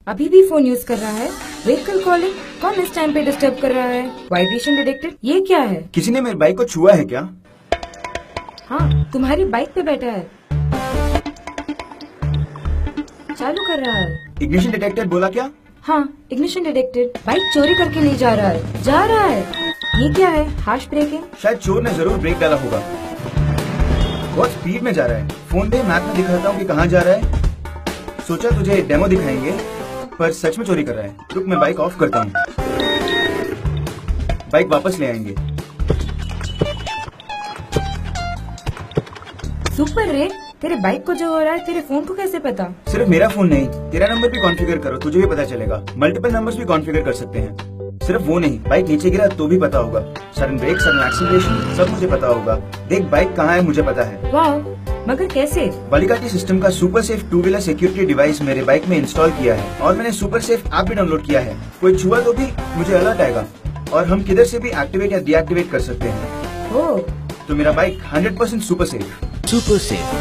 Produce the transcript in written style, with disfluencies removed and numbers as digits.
अभी भी phone use कर रहा है। व्हीकल कॉलिंग, कौन इस टाइम पे डिस्टर्ब कर रहा है? वाइब्रेशन डिटेक्टेड, ये क्या है? किसी ने मेरी बाइक को छुआ है क्या? हाँ, तुम्हारी बाइक पे बैठा है, चालू कर रहा है। इग्निशन डिटेक्टेड बोला क्या? हाँ, इग्निशन डिटेक्टेड। बाइक चोरी करके नहीं जा रहा है, जा रहा है। ये क्या है? Harsh breaking. शायद चोर ने जरूर ब्रेक डाला होगा। बहुत स्पीड में जा रहा है। फोन पे मैप में दिखाता हूँ कि कहाँ जा रहा है। सोचा तुझे डेमो दिखाएंगे, पर सच में चोरी कर रहा है। रुक, मैं बाइक ऑफ करता हूँ। बाइक वापस ले आएंगे। सुपर रे, तेरे बाइक को जो हो रहा है तेरे फोन को कैसे पता? सिर्फ मेरा फोन नहीं, तेरा नंबर भी कॉन्फ़िगर करो, तुझे भी पता चलेगा। मल्टीपल नंबर्स भी कॉन्फ़िगर कर सकते हैं। सिर्फ वो नहीं, बाइक नीचे गिरा तो भी पता होगा। सडन ब्रेक, सडन एक्सीलरेशन, सब मुझे पता होगा। देख बाइक कहाँ है मुझे पता है। वाह, मगर कैसे? वालिकाटी सिस्टम का super safe two wheeler security device मेरे बाइक में इंस्टॉल किया है और मैंने सुपर सेफ ऐप भी डाउनलोड किया है। कोई छुआ तो भी मुझे अलर्ट आएगा और हम किधर से भी एक्टिवेट या डीएक्टिवेट कर सकते हैं। ओह, तो मेरा bike 100% super safe. Super Safe